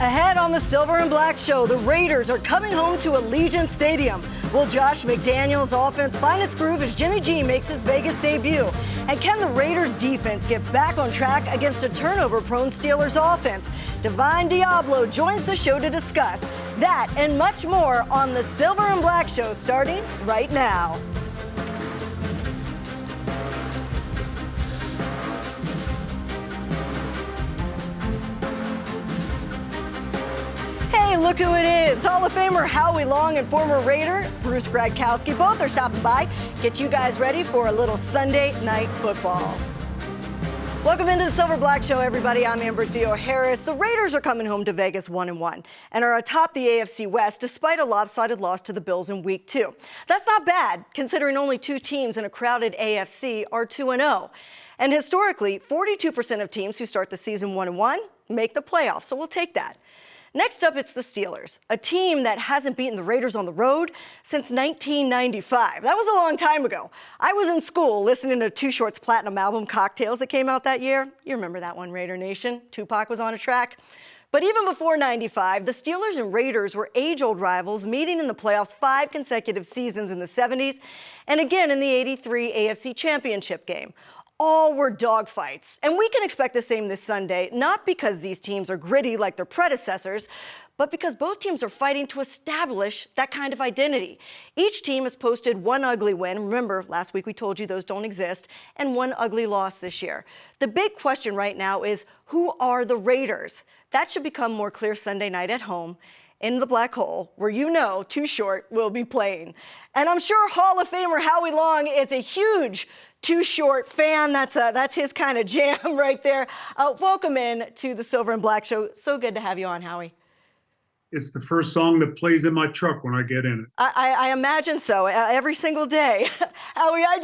Ahead on the Silver and Black Show, the Raiders are coming home to Allegiant Stadium. Will Josh McDaniels' offense find its groove as Jimmy G makes his Vegas debut? And can the Raiders' defense get back on track against a turnover-prone Steelers offense? Divine Diablo joins the show to discuss that and much more on the Silver and Black Show, starting right now. Hey, look who it is. Hall of Famer Howie Long and former Raider Bruce Gradkowski both are stopping by. Get you guys ready for a little Sunday night football. Welcome into the Silver Black Show, everybody. I'm Theoharis. The Raiders are coming home to Vegas 1-1 and are atop the AFC West despite a lopsided loss to the Bills in Week 2. That's not bad, considering only two teams in a crowded AFC are 2-0. And historically, 42% of teams who start the season 1-1 make the playoffs, so we'll take that. Next up, it's the Steelers, a team that hasn't beaten the Raiders on the road since 1995. That was a long time ago. I was in school listening to Too Short's platinum album, Cocktails, that came out that year. You remember that one, Raider Nation? Tupac was on a track. But even before 95, the Steelers and Raiders were age-old rivals, meeting in the playoffs 5 consecutive seasons in the 70s, and again in the 83 AFC Championship game. All were dogfights, and we can expect the same this Sunday, not because these teams are gritty like their predecessors, but because both teams are fighting to establish that kind of identity. Each team has posted one ugly win. Remember, last week we told you those don't exist, and one ugly loss this year. The big question right now is, who are the Raiders? That should become more clear Sunday night at home in the Black Hole, where you know Too Short will be playing. And I'm sure Hall of Famer Howie Long is a huge Too Short fan. That's his kind of jam right there. Welcome in to the Silver and Black Show. So good to have you on, Howie. It's the first song that plays in my truck when I get in it. I imagine so, every single day. Howie, I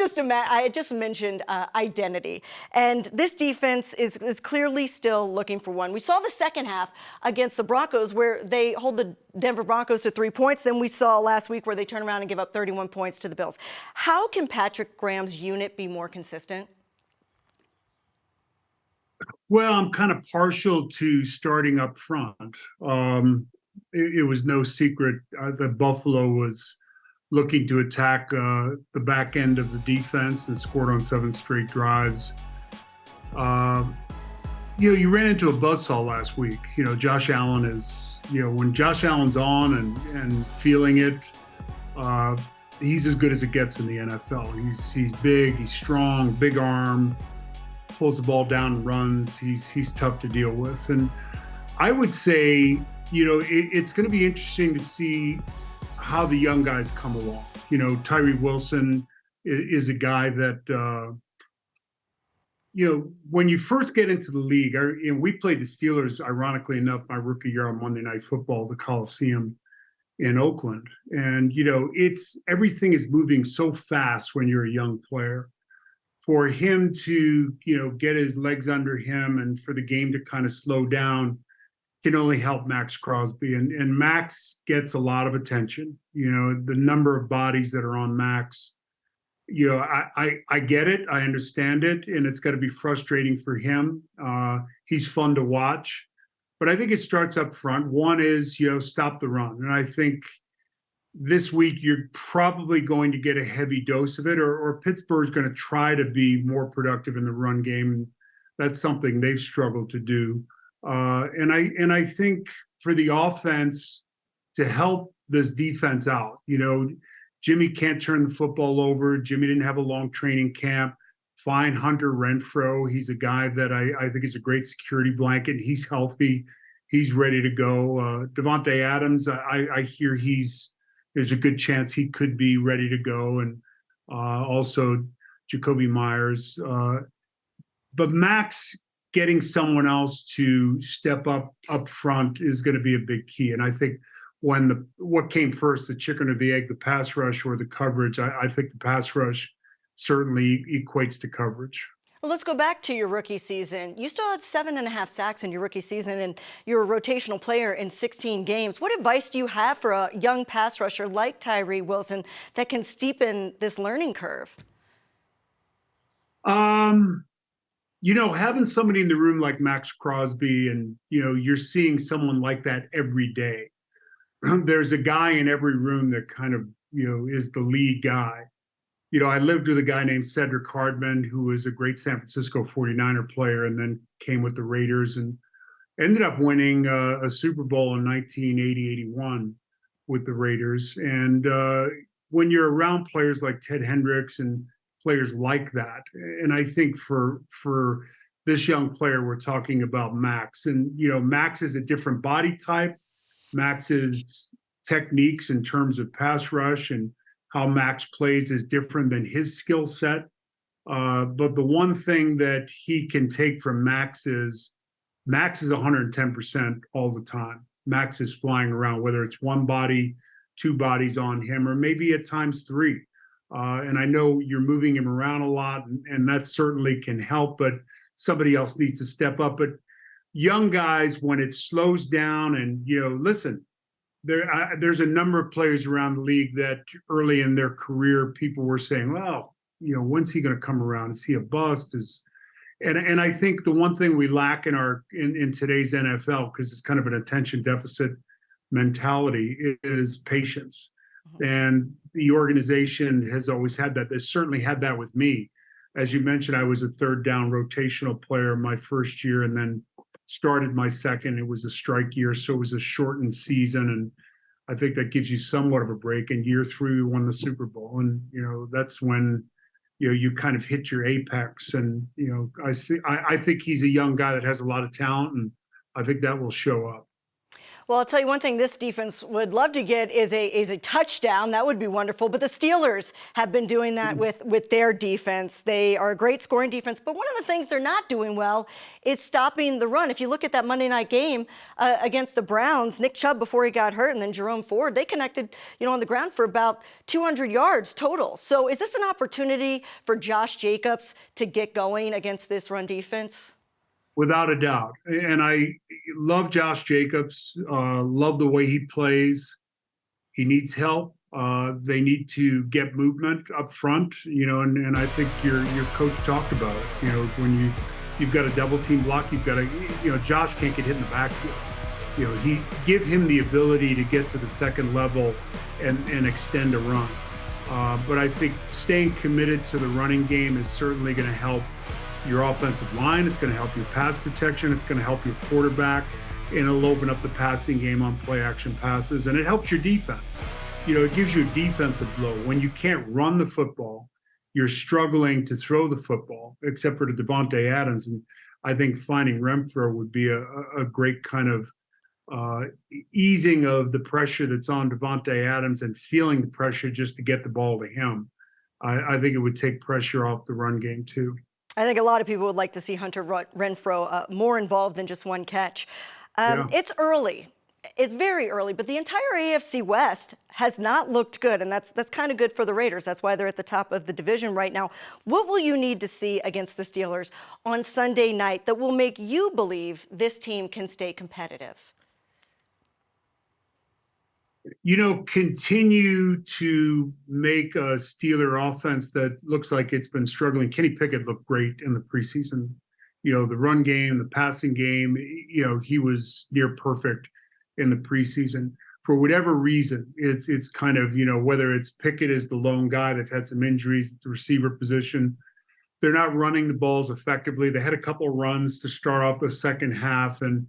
just mentioned identity, and this defense is clearly still looking for one. We saw the second half against the Broncos where they hold the Denver Broncos to 3 points. Then we saw last week where they turn around and give up 31 points to the Bills. How can Patrick Graham's unit be more consistent? Well, I'm kind of partial to starting up front. It was no secret that Buffalo was looking to attack the back end of the defense and scored on 7 straight drives. You ran into a buzzsaw last week. Josh Allen is, when Josh Allen's on and feeling it, he's as good as it gets in the NFL. He's big, he's strong, big arm, pulls the ball down and runs. He's tough to deal with. And I would say, it's going to be interesting to see how the young guys come along. Tyree Wilson is a guy that, when you first get into the league, and we played the Steelers, ironically enough, my rookie year on Monday Night Football, the Coliseum in Oakland. And, everything is moving so fast when you're a young player. For him to, get his legs under him and for the game to kind of slow down can only help Max Crosby. And Max gets a lot of attention. The number of bodies that are on Max, I get it. I understand it. And it's got to be frustrating for him. He's fun to watch. But I think it starts up front. One is, stop the run. And I think this week you're probably going to get a heavy dose of it, or Pittsburgh's going to try to be more productive in the run game. That's something they've struggled to do. And I think for the offense to help this defense out, Jimmy can't turn the football over. Jimmy didn't have a long training camp. Find Hunter Renfrow. He's a guy that I think is a great security blanket. He's healthy. He's ready to go. Devontae Adams, I hear there's a good chance he could be ready to go. And also Jacoby Myers. But Max getting someone else to step up front is going to be a big key. And I think what came first, the chicken or the egg, the pass rush or the coverage, I think the pass rush certainly equates to coverage. Well, let's go back to your rookie season. You still had 7.5 sacks in your rookie season, and you're a rotational player in 16 games. What advice do you have for a young pass rusher like Tyree Wilson that can steepen this learning curve? Having somebody in the room like Max Crosby, and you're seeing someone like that every day. There's a guy in every room that kind of is the lead guy. I lived with a guy named Cedric Hardman, who was a great San Francisco 49er player and then came with the Raiders and ended up winning a Super Bowl in 1980-81 with the Raiders. And when you're around players like Ted Hendricks and players like that, and I think for this young player, we're talking about Max. And, Max is a different body type. Max's techniques in terms of pass rush and how Max plays is different than his skill set. But the one thing that he can take from Max is 110% all the time. Max is flying around, whether it's one body, two bodies on him, or maybe at times three. And I know you're moving him around a lot, and that certainly can help, but somebody else needs to step up. But young guys, when it slows down, and listen, there's a number of players around the league that early in their career, people were saying, well, when's he going to come around? Is he a bust? And I think the one thing we lack in today's NFL, because it's kind of an attention deficit mentality, is patience. And the organization has always had that. They certainly had that with me. As you mentioned, I was a third down rotational player my first year, and then started my second. It was a strike year, so it was a shortened season, and I think that gives you somewhat of a break. And year 3, we won the Super Bowl, and that's when you kind of hit your apex. And I think he's a young guy that has a lot of talent, and I think that will show up. Well, I'll tell you one thing this defense would love to get is a touchdown. That would be wonderful. But the Steelers have been doing that with their defense. They are a great scoring defense. But one of the things they're not doing well is stopping the run. If you look at that Monday night game against the Browns, Nick Chubb, before he got hurt, and then Jerome Ford, they connected, on the ground for about 200 yards total. So is this an opportunity for Josh Jacobs to get going against this run defense? Without a doubt. And I love Josh Jacobs, love the way he plays. He needs help. They need to get movement up front, and I think your coach talked about it. When you've got a double team block, you've got to, Josh can't get hit in the backfield. He give him the ability to get to the second level and extend a run. But I think staying committed to the running game is certainly going to help your offensive line. It's going to help your pass protection. It's going to help your quarterback, and it'll open up the passing game on play action passes, and it helps your defense. It gives you a defensive blow. When you can't run the football, you're struggling to throw the football, except for the Devontae Adams. And I think finding Renfro would be a great kind of easing of the pressure that's on Devontae Adams and feeling the pressure just to get the ball to him. I think it would take pressure off the run game too. I think a lot of people would like to see Hunter Renfro more involved than just one catch. It's early. It's very early, but the entire AFC West has not looked good, and that's kind of good for the Raiders. That's why they're at the top of the division right now. What will you need to see against the Steelers on Sunday night that will make you believe this team can stay competitive? Continue to make a Steeler offense that looks like it's been struggling. Kenny Pickett looked great in the preseason. The run game, the passing game, he was near perfect in the preseason. For whatever reason, it's kind of, whether it's Pickett is the lone guy, they've had some injuries at the receiver position. They're not running the balls effectively. They had a couple of runs to start off the second half, and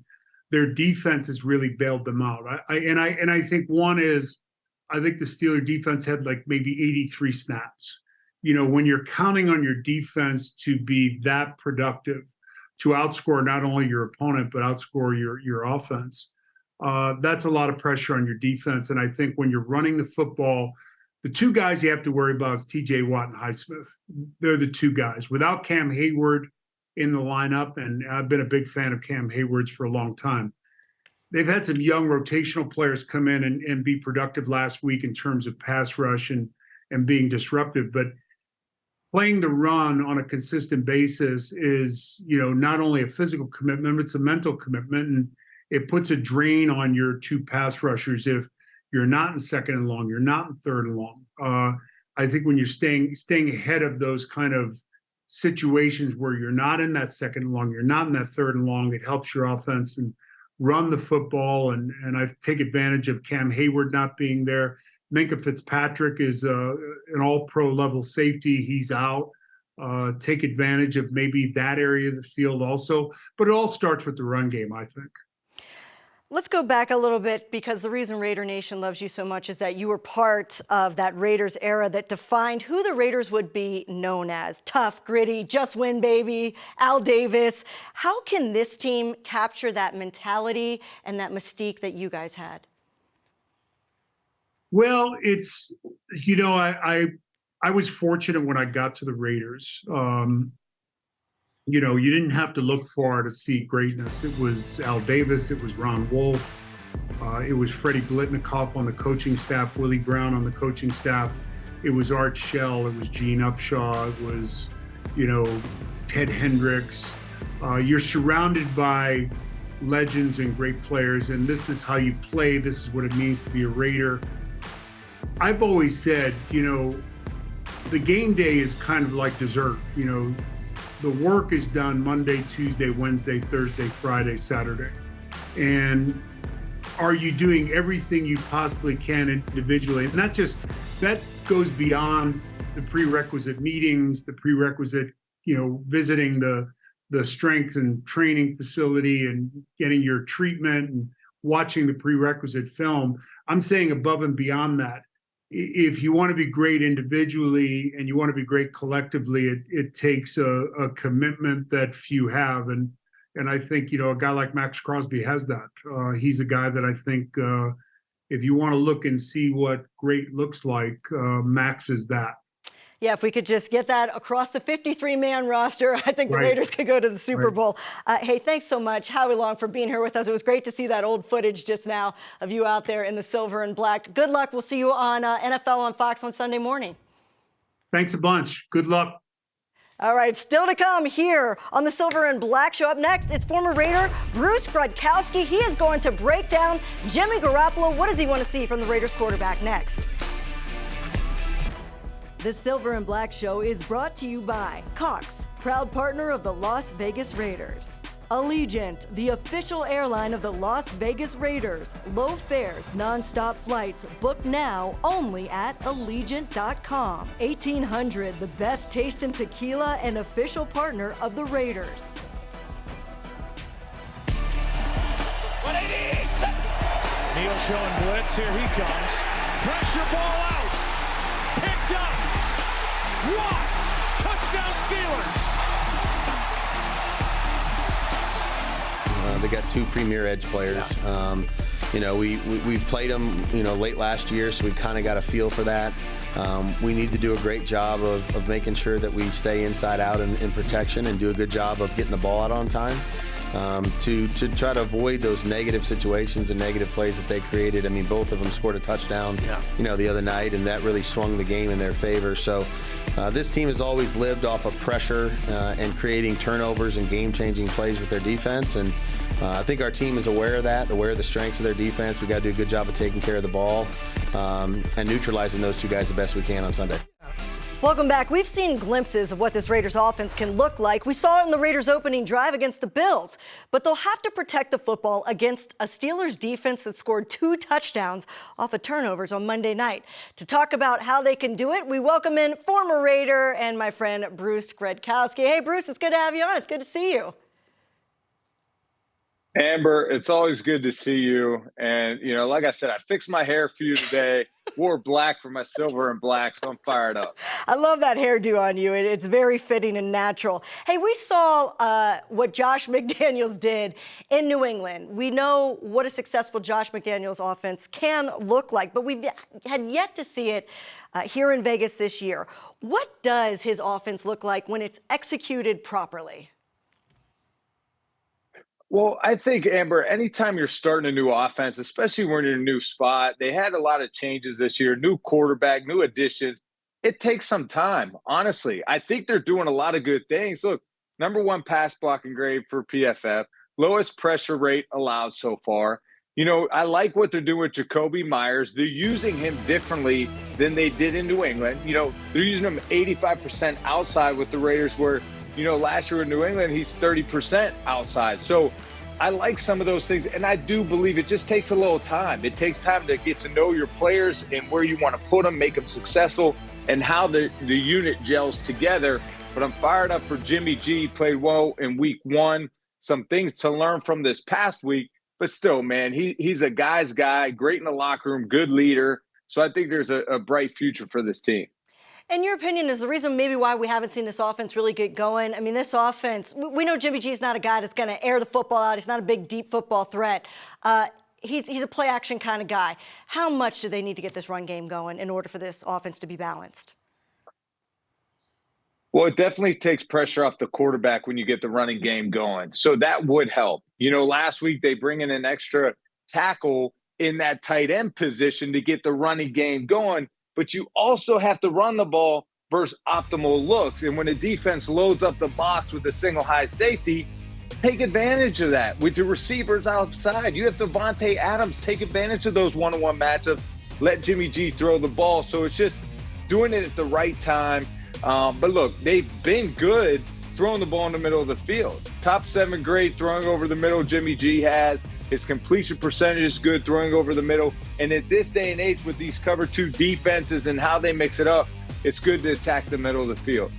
their defense has really bailed them out. I think one is, I think the Steeler defense had like maybe 83 snaps. When you're counting on your defense to be that productive, to outscore not only your opponent, but outscore your offense, that's a lot of pressure on your defense. And I think when you're running the football, the two guys you have to worry about is TJ Watt and Highsmith. They're the two guys. Without Cam Hayward in the lineup, and I've been a big fan of Cam Hayward's for a long time. They've had some young rotational players come in and be productive last week in terms of pass rush and being disruptive, but playing the run on a consistent basis is, not only a physical commitment, it's a mental commitment, and it puts a drain on your two pass rushers if you're not in second and long, you're not in third and long. I think when you're staying ahead of those kind of situations where you're not in that second and long, you're not in that third and long. It helps your offense and run the football. And I take advantage of Cam Hayward not being there. Minkah Fitzpatrick is an all-pro level safety. He's out. Take advantage of maybe that area of the field also. But it all starts with the run game, I think. Let's go back a little bit, because the reason Raider Nation loves you so much is that you were part of that Raiders era that defined who the Raiders would be known as. Tough, gritty, just win, baby, Al Davis. How can this team capture that mentality and that mystique that you guys had? Well, it's, you know, I was fortunate when I got to the Raiders. You know, you didn't have to look far to see greatness. It was Al Davis, it was Ron Wolf, it was Freddie Blitnikoff on the coaching staff, Willie Brown on the coaching staff, it was Art Shell, it was Gene Upshaw, it was, you know, Ted Hendricks. You're surrounded by legends and great players, and this is how you play. This is what it means to be a Raider. I've always said, you know, the game day is kind of like dessert. You know, the work is done Monday, Tuesday, Wednesday, Thursday, Friday, Saturday. And are you doing everything you possibly can individually? And not just, that goes beyond the prerequisite meetings, the prerequisite, you know, visiting the strength and training facility and getting your treatment and watching the prerequisite film. I'm saying above and beyond that. If you want to be great individually and you want to be great collectively, it takes a commitment that few have. And I think, you know, a guy like Max Crosby has that. He's a guy that I think if you want to look and see what great looks like, Max is that. Yeah, if we could just get that across the 53-man roster, I think the Raiders could go to the Super Bowl. Hey, thanks so much, Howie Long, for being here with us. It was great to see that old footage just now of you out there in the silver and black. Good luck. We'll see you on NFL on Fox on Sunday morning. Thanks a bunch. Good luck. All right, still to come here on the Silver and Black Show. Up next, it's former Raider Bruce Gradkowski. He is going to break down Jimmy Garoppolo. What does he want to see from the Raiders quarterback next? The Silver and Black Show is brought to you by Cox, proud partner of the Las Vegas Raiders. Allegiant, the official airline of the Las Vegas Raiders. Low fares, non-stop flights. Book now only at Allegiant.com. 1800, the best taste in tequila and official partner of the Raiders. Neal showing blitz. Here he comes. Pressure ball out. Picked up. What? Touchdown Steelers. They got two premier edge players. You know, we've played them, you know, late last year, so we've kind of got a feel for that. We need to do a great job of making sure that we stay inside out in protection and do a good job of getting the ball out on time. To try to avoid those negative situations and negative plays that they created. I mean, both of them scored a touchdown, you know, the other night, and that really swung the game in their favor. So this team has always lived off of pressure and creating turnovers and game-changing plays with their defense. And I think our team is aware of that, aware of the strengths of their defense. We got to do a good job of taking care of the ball and neutralizing those two guys the best we can on Sunday. Welcome back. We've seen glimpses of what this Raiders offense can look like. We saw it in the Raiders opening drive against the Bills, but they'll have to protect the football against a Steelers defense that scored 2 touchdowns off of turnovers on Monday night. To talk about how they can do it, we welcome in former Raider and my friend Bruce Gradkowski. Hey, Bruce, it's good to have you on. It's good to see you. Amber, it's always good to see you. And, you know, like I said, I fixed my hair for you today, wore black for my silver and black, so I'm fired up. I love that hairdo on you. It's very fitting and natural. Hey, we saw what Josh McDaniels did in New England. We know what a successful Josh McDaniels offense can look like, but we've had yet to see it here in Vegas this year. What does his offense look like when it's executed properly? Well, I think, Amber, anytime you're starting a new offense, especially when you're in a new spot, they had a lot of changes this year, new quarterback, new additions. It takes some time, honestly. I think they're doing a lot of good things. Look, #1 pass blocking grade for PFF, lowest pressure rate allowed so far. I like what they're doing with Jacoby Myers. They're using him differently than they did in New England. They're using him 85% outside with the Raiders, where, last year in New England, he's 30% outside. So I like some of those things, and I do believe it just takes a little time. It takes time to get to know your players and where you want to put them, make them successful, and how the unit gels together. But I'm fired up for Jimmy G. Played well in week 1. Some things to learn from this past week. But still, man, he's a guy's guy, great in the locker room, good leader. So I think there's a bright future for this team. In your opinion, is the reason maybe why we haven't seen this offense really get going? I mean, this offense, we know Jimmy G's not a guy that's going to air the football out. He's not a big, deep football threat. He's a play-action kind of guy. How much do they need to get this run game going in order for this offense to be balanced? Well, it definitely takes pressure off the quarterback when you get the running game going. So that would help. Last week they bring in an extra tackle in that tight end position to get the running game going. But you also have to run the ball versus optimal looks. And when a defense loads up the box with a single high safety, take advantage of that. With the receivers outside, you have Devontae Adams take advantage of those one-on-one matchups. Let Jimmy G throw the ball. So it's just doing it at the right time. But look, they've been good throwing the ball in the middle of the field. Top 7 grade throwing over the middle, Jimmy G has. His completion percentage is good throwing over the middle. And at this day and age with these cover 2 defenses and how they mix it up, it's good to attack the middle of the field.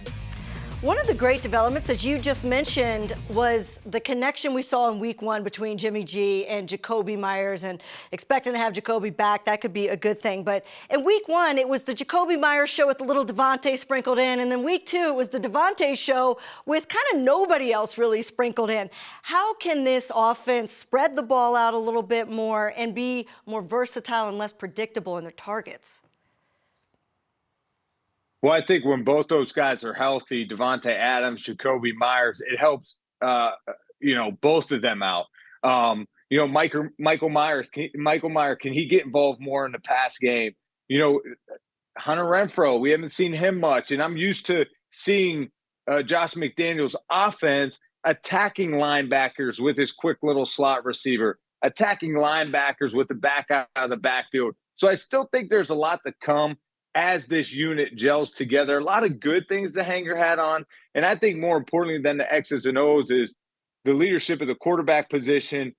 One of the great developments, as you just mentioned, was the connection we saw in week 1 between Jimmy G and Jacoby Myers, and expecting to have Jacoby back, that could be a good thing. But in week 1, it was the Jacoby Myers show with the little Devontae sprinkled in, and then week 2, it was the Devontae show with kind of nobody else really sprinkled in. How can this offense spread the ball out a little bit more and be more versatile and less predictable in their targets? Well, I think when both those guys are healthy, Devontae Adams, Jacoby Myers, it helps, both of them out. Michael Myers, can he get involved more in the pass game? Hunter Renfrow, we haven't seen him much. And I'm used to seeing Josh McDaniels' offense attacking linebackers with his quick little slot receiver, attacking linebackers with the back out of the backfield. So I still think there's a lot to come as this unit gels together. A lot of good things to hang your hat on. And I think more importantly than the X's and O's is the leadership of the quarterback position.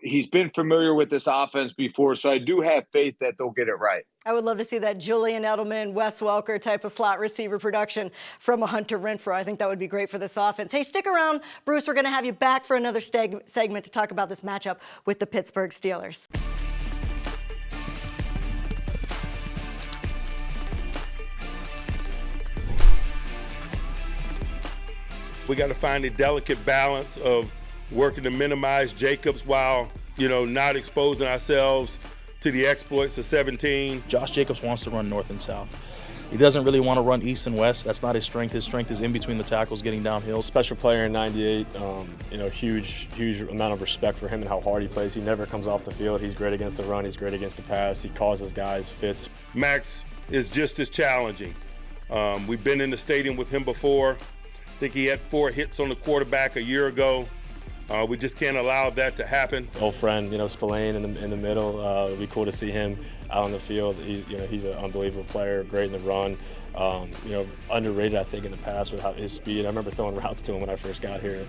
He's been familiar with this offense before, so I do have faith that they'll get it right. I would love to see that Julian Edelman, Wes Welker type of slot receiver production from a Hunter Renfrow. I think that would be great for this offense. Hey, stick around, Bruce. We're going to have you back for another segment to talk about this matchup with the Pittsburgh Steelers. We got to find a delicate balance of working to minimize Jacobs while, not exposing ourselves to the exploits of 17. Josh Jacobs wants to run north and south. He doesn't really want to run east and west. That's not his strength. His strength is in between the tackles, getting downhill. Special player in 98, huge amount of respect for him and how hard he plays. He never comes off the field. He's great against the run. He's great against the pass. He causes guys fits. Max is just as challenging. We've been in the stadium with him before. I think he had 4 hits on the quarterback a year ago. We just can't allow that to happen. Old friend, Spillane in the middle. It'd be cool to see him out on the field. He's an unbelievable player, great in the run. Underrated, I think, in the past with his speed. I remember throwing routes to him when I first got here.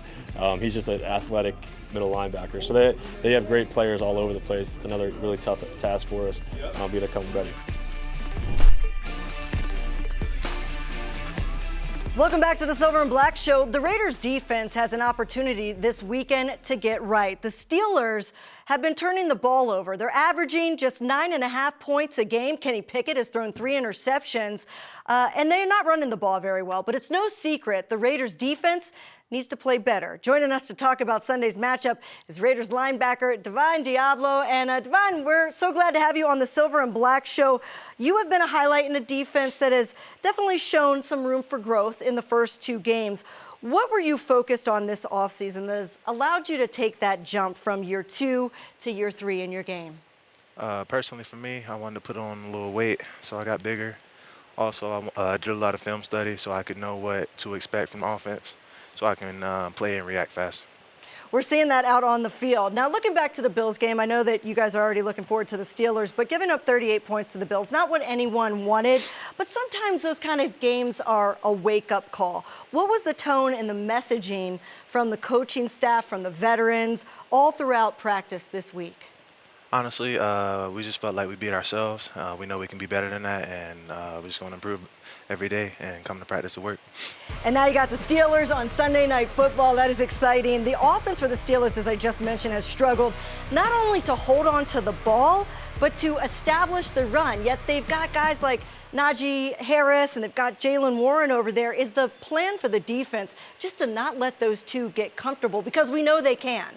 He's just an athletic middle linebacker. So they have great players all over the place. It's another really tough task for us. I'll be there coming ready. Welcome back to the Silver and Black Show. The Raiders defense has an opportunity this weekend to get right. The Steelers have been turning the ball over. They're averaging just 9.5 points a game. Kenny Pickett has thrown 3 interceptions, and they're not running the ball very well. But it's no secret the Raiders defense needs to play better. Joining us to talk about Sunday's matchup is Raiders linebacker Diablo. And Divine, we're so glad to have you on the Silver and Black Show. You have been a highlight in a defense that has definitely shown some room for growth in the first 2 games. What were you focused on this offseason that has allowed you to take that jump from year 2 to year 3 in your game? Personally for me, I wanted to put on a little weight, so I got bigger. Also, I did a lot of film study so I could know what to expect from offense, so I can play and react fast. we're seeing that out on the field. Now, looking back to the Bills game, I know that you guys are already looking forward to the Steelers, but giving up 38 points to the Bills, not what anyone wanted, but sometimes those kind of games are a wake-up call. What was the tone and the messaging from the coaching staff, from the veterans, all throughout practice this week? Honestly, we just felt like we beat ourselves. We know we can be better than that, and we're just going to improve every day and come to practice to work. And now you got the Steelers on Sunday Night Football. That is exciting. The offense for the Steelers, as I just mentioned, has struggled not only to hold on to the ball, but to establish the run. Yet they've got guys like Najee Harris and they've got Jalen Warren over there. Is the plan for the defense just to not let those two get comfortable? Because we know they can.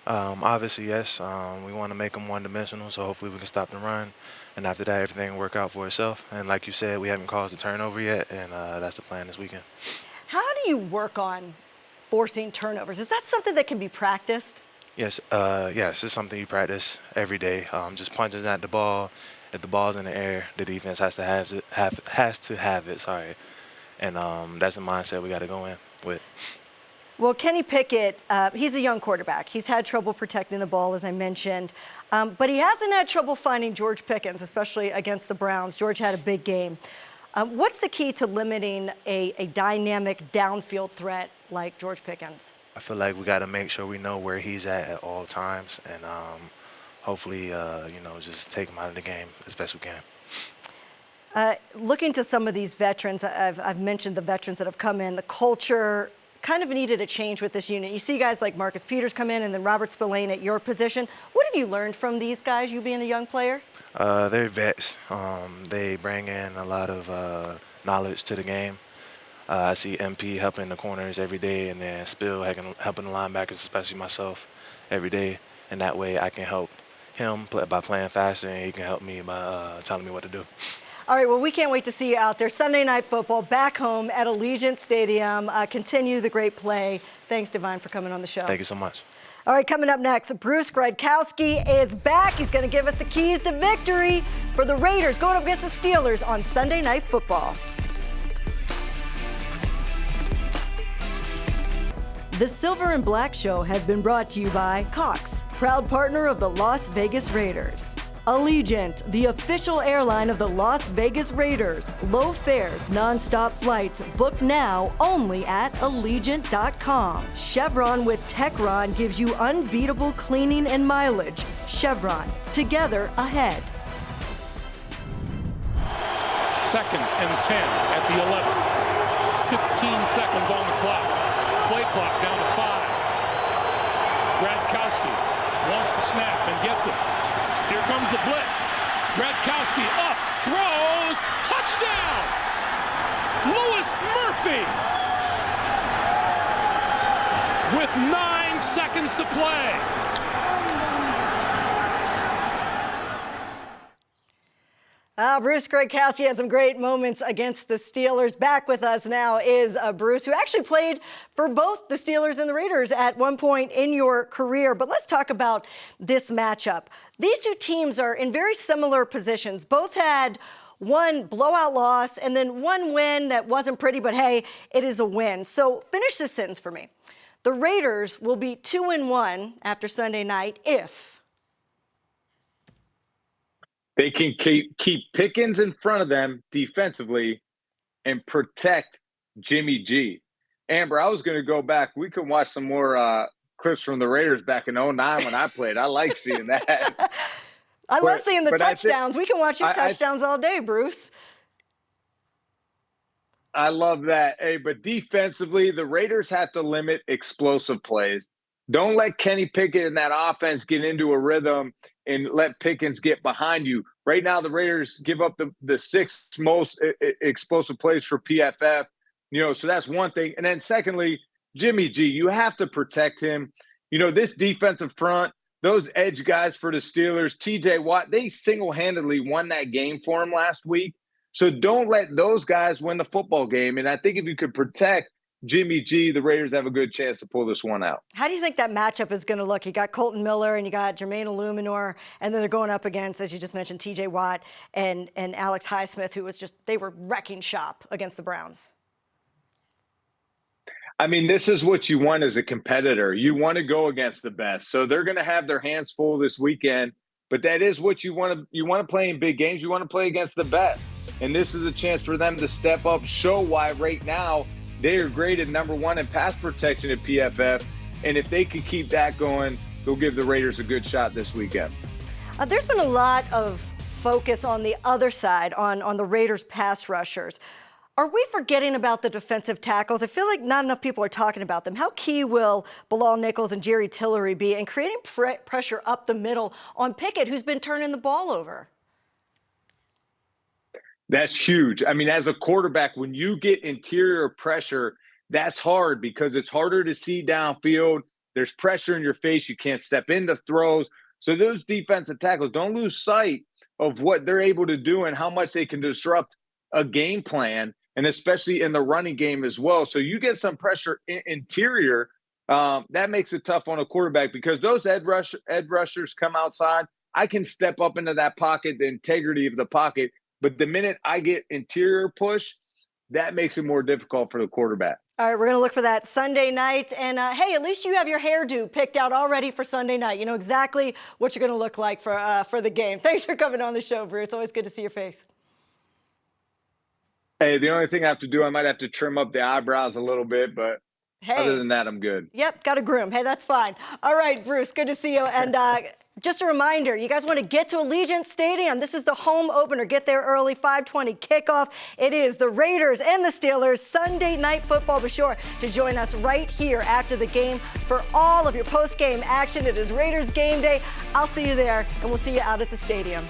Obviously, yes. We want to make them one-dimensional, so hopefully we can stop the run. And after that, everything will work out for itself. And like you said, we haven't caused a turnover yet, and that's the plan this weekend. How do you work on forcing turnovers? Is that something that can be practiced? Yes, it's something you practice every day. Just punches at the ball. If the ball's in the air, the defense has to have it. Sorry, and that's the mindset we got to go in with. Well, Kenny Pickett, he's a young quarterback. He's had trouble protecting the ball, as I mentioned. But he hasn't had trouble finding George Pickens, especially against the Browns. George had a big game. What's the key to limiting a dynamic downfield threat like George Pickens? I feel like we got to make sure we know where he's at all times, and hopefully, just take him out of the game as best we can. Looking to some of these veterans, I've mentioned the veterans that have come in, the culture kind of needed a change with this unit. You see guys like Marcus Peters come in and then Robert Spillane at your position. What have you learned from these guys, you being a young player? They're vets. They bring in a lot of knowledge to the game. I see MP helping the corners every day, and then Spill helping the linebackers, especially myself, every day. And that way I can help him by playing faster, and he can help me by telling me what to do. All right, well, we can't wait to see you out there. Sunday Night Football back home at Allegiant Stadium. Continue the great play. Thanks, Divine, for coming on the show. Thank you so much. All right, coming up next, Bruce Gradkowski is back. He's going to give us the keys to victory for the Raiders going up against the Steelers on Sunday Night Football. The Silver and Black Show has been brought to you by Cox, proud partner of the Las Vegas Raiders. Allegiant, the official airline of the Las Vegas Raiders. Low fares, non-stop flights. Book now only at Allegiant.com. Chevron with Techron gives you unbeatable cleaning and mileage. Chevron, together ahead. 2nd and 10 at the 11. 15 seconds on the clock. Play clock down to 5. Gradkowski wants the snap and gets it. Here comes the blitz. Gradkowski up, throws, touchdown! Louis Murphy with 9 seconds to play. Bruce Gradkowski had some great moments against the Steelers. Back with us now is Bruce, who actually played for both the Steelers and the Raiders at one point in your career. But let's talk about this matchup. These two teams are in very similar positions. Both had one blowout loss and then one win that wasn't pretty, but hey, it is a win. So finish this sentence for me. The Raiders will be 2-1 after Sunday night if they can keep Pickens in front of them defensively and protect Jimmy G. Amber, I was going to go back. We can watch some more clips from the Raiders back in 2009 when I played. I like seeing that. I love seeing the touchdowns. We can watch your touchdowns all day, Bruce. I love that. Hey, but defensively, the Raiders have to limit explosive plays. Don't let Kenny Pickett and that offense get into a rhythm and let Pickens get behind you. Right now, the Raiders give up the 6th most explosive plays for PFF. So that's one thing. And then secondly, Jimmy G, you have to protect him. This defensive front, those edge guys for the Steelers, TJ Watt, they single-handedly won that game for him last week. So don't let those guys win the football game. And I think if you could protect Jimmy G, the Raiders have a good chance to pull this one out. How do you think that matchup is going to look? You got Colton Miller and you got Jermaine Illuminor, and then they're going up against, as you just mentioned, TJ Watt and Alex Highsmith, who was they were wrecking shop against the Browns. I mean, this is what you want as a competitor. You want to go against the best. So they're going to have their hands full this weekend, but that is what you want to. You want to play in big games. You want to play against the best. And this is a chance for them to step up, show why right now they are graded #1 in pass protection at PFF. And if they could keep that going, they'll give the Raiders a good shot this weekend. There's been a lot of focus on the other side, on the Raiders pass rushers. Are we forgetting about the defensive tackles? I feel like not enough people are talking about them. How key will Bilal Nichols and Jerry Tillery be in creating pressure up the middle on Pickett, who's been turning the ball over? That's huge. I mean, as a quarterback, when you get interior pressure, that's hard because it's harder to see downfield. There's pressure in your face. You can't step into throws. So those defensive tackles, don't lose sight of what they're able to do and how much they can disrupt a game plan, and especially in the running game as well. So you get some pressure interior. That makes it tough on a quarterback because those edge rushers come outside. I can step up into that pocket, the integrity of the pocket. But the minute I get interior push, that makes it more difficult for the quarterback. All right, we're going to look for that Sunday night. And, hey, at least you have your hairdo picked out already for Sunday night. You know exactly what you're going to look like for the game. Thanks for coming on the show, Bruce. Always good to see your face. Hey, the only thing I have to do, I might have to trim up the eyebrows a little bit, but hey, other than that, I'm good. Yep, got a groom. Hey, that's fine. All right, Bruce, good to see you. And just a reminder, you guys want to get to Allegiant Stadium. This is the home opener. Get there early, 5:20 kickoff. It is the Raiders and the Steelers Sunday Night Football. Be sure to join us right here after the game for all of your post-game action. It is Raiders game day. I'll see you there, and we'll see you out at the stadium.